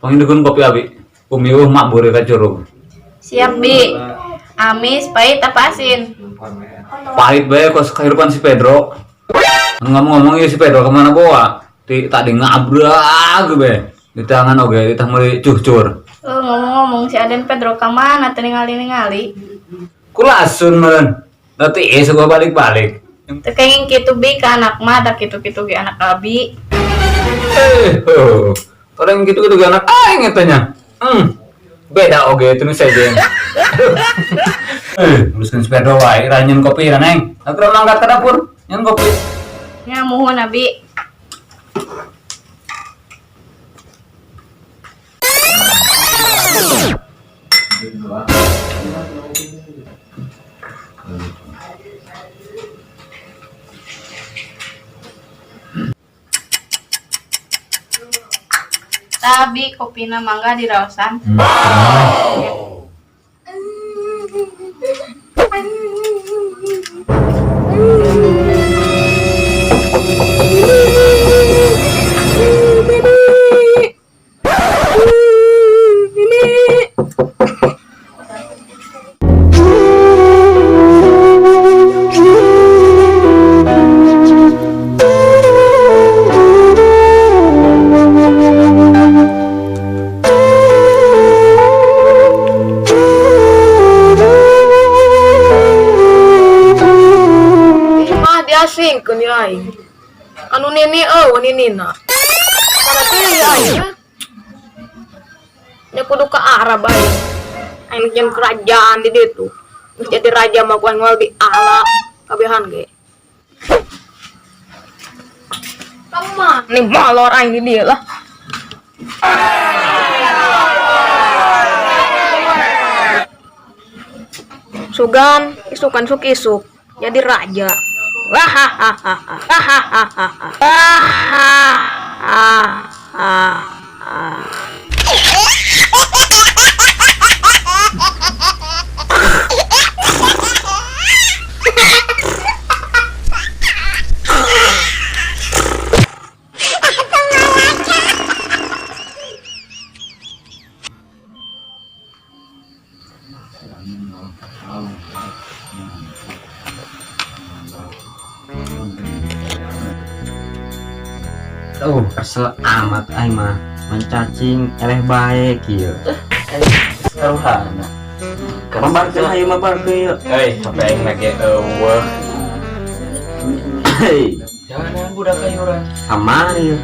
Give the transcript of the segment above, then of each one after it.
Pangindukun kopi abi. Umiuh mak bure ka curug. Siap, Bi. Amis, pahit, apa asin? Pahit bae kos kehidupan si Pedro. Ngomong-ngomong ya si Pedro kemana bawa? Tak di ngabrag be. Di tangan oge, di mulai cucur. Ngomong-ngomong si Aden Pedro kemana? Tadi ningali-ningali. Kulasun meren. Nanti gua balik-balik. Tekengin gitu, Bi, ke anak mah, ada gitu-gitu ke anak Abi. Orang gitu anak aing katanya. Beda oge itu nih saja. Teruskan sepeda wae, ranyen kopi ya neng. Aku langkat ke dapur, nyen kopi. Ya muhun Abi. Tapi kopinya mangga di raosan. Asing ke ni aing. Anu nini nini na. Mana teh ya aing. Nya kudu ka Arab aing. Aing jeung kerajaan di ditu. Geus jadi raja mah ku aing lebih ala kabehan ge. Kamu mah nih malor aing di dieu lah. Sugan, isukan suk isuk jadi raja. Kesel amat aing mah mencacing eleh bae kieu. Karuhana. Mabarkeun hayu mabarkeun. Sampai aing lagi eueuh. Hei, Jangan budak kayuran. aman ieu.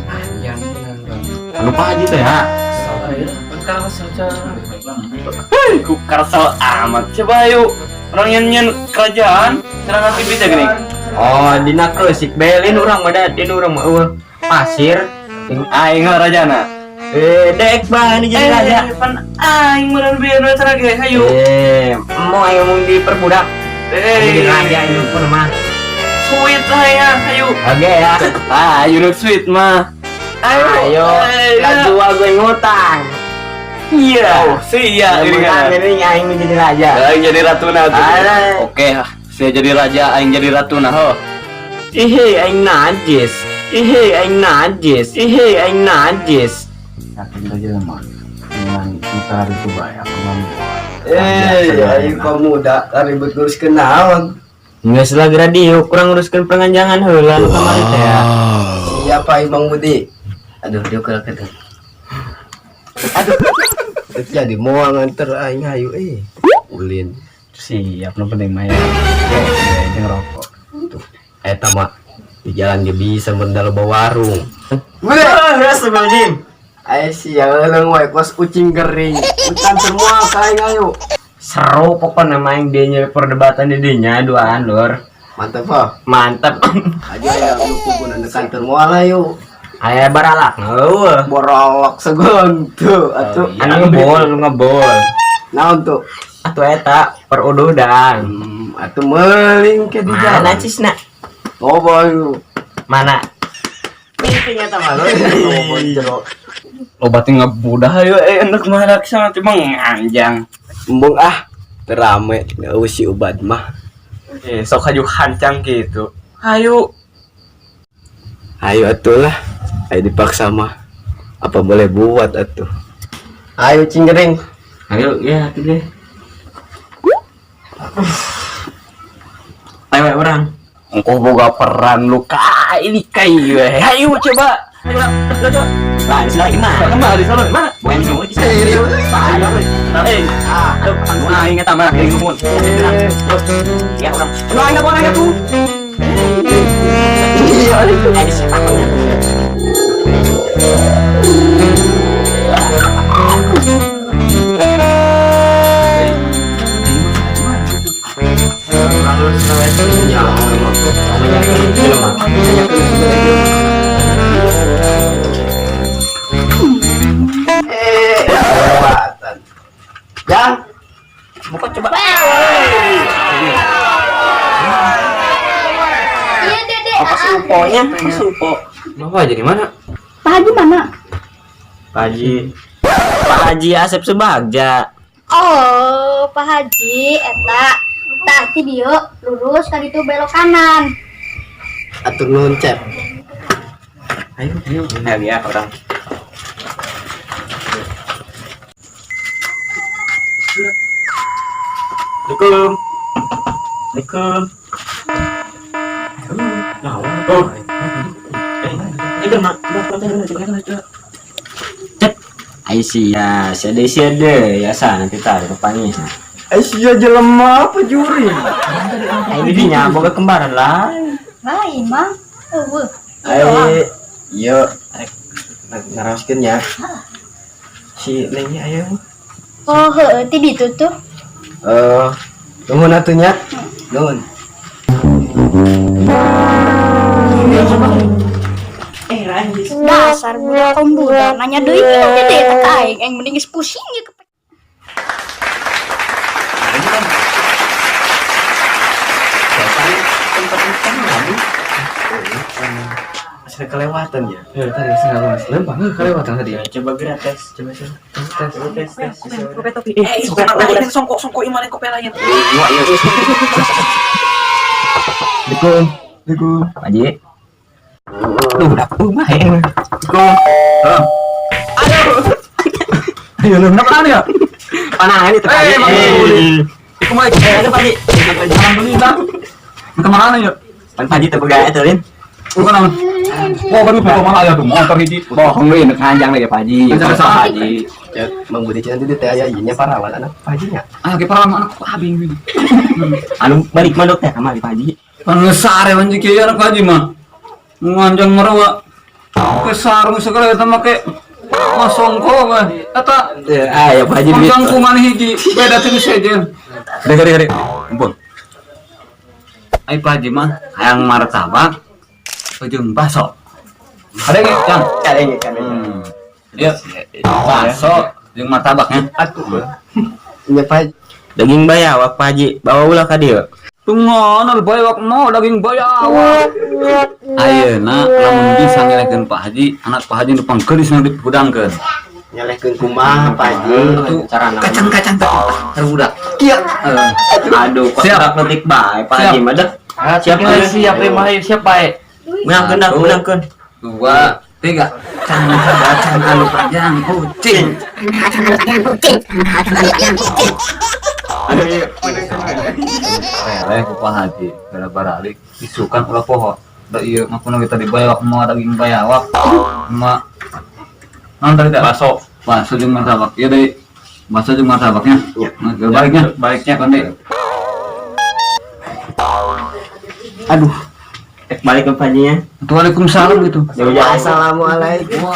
Panjang bener. Anu pahaji teh ya. Kalau saja. Ku karsel amat. Coba yuk. Orang nyen kerajaan serangan TV teh geuning. Oh, dina keusik belin urang mah datin urang mah eueuh. Pasir Aing rajana. dek bae ini jadi raja. Pan aing meureun bieu nu cara ge hayu. Mau ayo mau diperbudak. Jadi raja ini pun mah. Sweet lah ya, hayu. Oke ya. Ayo nu sweet mah. Ayo, jual gue ngutang. Iya. Oh, sia ini kan. Ini aing jadi raja. Aing jadi ratuna tuh. Ada. Oke, saya jadi raja, aing jadi ratuna ho. Ihe aing najis. Ihe aing najis. Ihe aing najis. Yakin aja mah dengan kita itu banyak teman. Aing kau muda ribut ngurus kenaon. Geus lagi radio kurang nguruskeun penganjangan heula nu kamari teh ya. Siapa Bang Budi? Aduh, dia keur Aduh. Jadi moal nganter aing hayu ulin. Siap, no penting mah ya. Yang rokok. Tuh, eta mah di jalan dia bisa mendal bawa warung. Astagfirullahaladzim. Ayo siang leung wae kos kucing gering. Utan semua kain ayo. Seru pokoknya main dinya perdebatan di dinya duaan lur. Mantap kok. Mantap. Aja ya lu kubunan di kantor moal ayo. Aya baralak eueuh. Borolok segon tuh atuh anu ngebol. Naon tuh? Atuh eta perududan. Atuh meuling ke di jalan. Mana cisna? Oh boy. Mana? Pintunya ta malu. Oh boy. Obatnya ngebudah hayu enak mah laksana cuma nganjang. Embung terame ngeusi obat mah. Sok hayu hancang gitu. Hayu. Ayo atuh lah. Ayo dipaksa mah. Apa boleh buat atuh? Ayo Cinggering. Ayo ya tuh deh. Ayo orang. Engkau boga peran lu ini kayu. Ayo coba. Ayo. Nah, di sana gimana? Kembali di sana mana? Main dulu. Ingat tambah dari ngumun. Ya orang. Ingat orang tuh. Iya, ini siapa? Yang buka coba. Iya dede. Apa suponya? Apa supo? Bapak aja di mana? Pak Haji mana? Pak Haji Asep Subagja. Oh, Pak Haji, eta tadi dia lurus tadi itu belok kanan. Atur nuhun cep. Ayo. Nah, ya orang. Assalamualaikum. Assalamualaikum. Cep. Aisyah, siade ya sa nanti tarik depannya. Aisyah jelema apa juri? Ini dia boga kembaran lah. Lain mah. Iya, ngaraskeun nya. Si Nengnya ayo. Oh, heueuh ti ditu tuh. Nuhun atuh nya. Nuhun. Dasar budak kombuda nanya deui kita dede tak aing yang mending geus pusing ya ke Asal kelewatan ya. Tadi setengah mas. Lempar kelewatan tadi. Coba gerak tes. Coba tes. Kopi topi. Kopi songkok iman kopi lain. Assalamualaikum. Pak Haji. Duh, udah mah ya. Ayo lu kenapa ya? Panah ini tadi. Iku mah ada Pak Haji. Alhamdulillah. Kemana ya? Pan Pak Haji teu boga eta lin. Bukan nama. Oh, baru foto malah ya tuh motor hiji. Bohong deui nek kanjang lagi Pak Haji. Kanjang Pak saha? Haji. Cek Mang Budi cenah teh teh aya ieu parawat anak Pak Haji nya. Ah, ke para anak abing gitu. Anu balik mandok teh kamari Pak Haji. Pangesare manji kieu anak Haji mah. Nganjang marawa. Ke sarung segala eta make masongko mah. Eta Aya Pak Haji. masongko mana hiji beda teh sejen. Deh. Ampun. Ai Pak Haji mah hayang martabak jeung bakso. Ada ge, Cang? Kadenge. Iya. Bakso jeung martabaknya. Atuh. Nya Pak daging bayawak Pak Haji. Bawa ulah ka dieu. Tungon bayawak mau daging bayawak. Ayeuna lamun bisa ngelekeun Pak Haji, anak Pak Haji nu pangkeulis nu dipudangkeun. Nyalehkeun kumaha Pak Haji? Carana Kacang-kacang teh budak. Kieu. Aduh, kok Siap. detik bae Pak Siap. Haji mah deh. Siap baik. Menangkeun. 2, 3. Kacang anu panjang kucing. Leleh ku Pak Haji, gara-gara alik isukan ulah poho. Da ieu mah kunaon kita dibayawak mau daging bayawak. Ma naon tadi teh? Bakso jeung martabak. Ieu deui. Bakso jeung martabaknya. Baiknya kan deui. Aduh. Balik ke Pak Haji nya. Waalaikumsalam gitu. Ya assalamualaikum.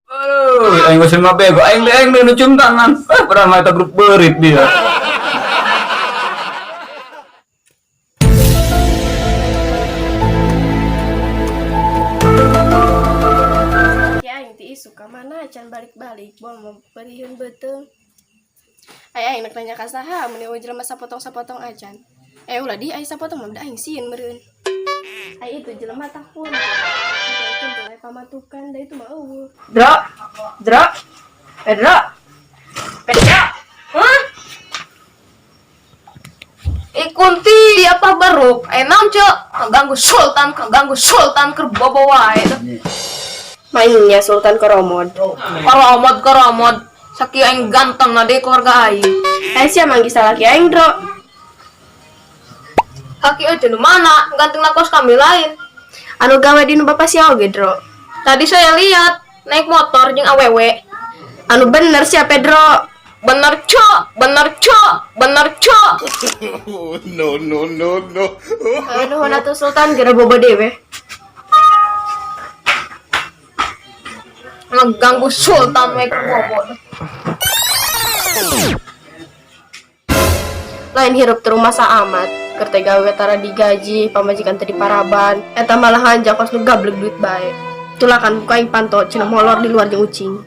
Aduh, aing geus mah bego. Aing nu cium tangan. Padahal mah eta grup beurit dia. Ya aing ti suka mana can balik-balik bol mau perihun beuteung. Aya aing nanya ka saha mun ieu jelema sapotong-sapotong acan. Ulah di aing sapotong mah da aing sieun meureun. Ai itu jelema takun. Itu teh pamatukan da itu mah eueuh. Pedro. Hah? Kunti apa pah baruk, naon cek, kaganggu sultan keur bobo wae. Mainnya Sultan Koromod. Koromod, sakieu aing ganteng na deui keluarga aing. Sia manggis laki aing, Dro. Kaki aja nu mana, ganteng na kos kami lain. Anu gawe di nu Bapak sia oge, Dro. Tadi saya lihat naik motor jeung awewe. Anu bener siapa, Dro? Bener cok. Aduh, atuh Sultan gara bobo dewe. Ngeganggu sultan we bobo. Lain hirup teu masa amat. Keur teh gawe tara digaji, pamajikan teh diparaban. Eta malahan jakos nu gablek duit bae. Tulakan buka aing panto cenah molor di luar jeung ucing.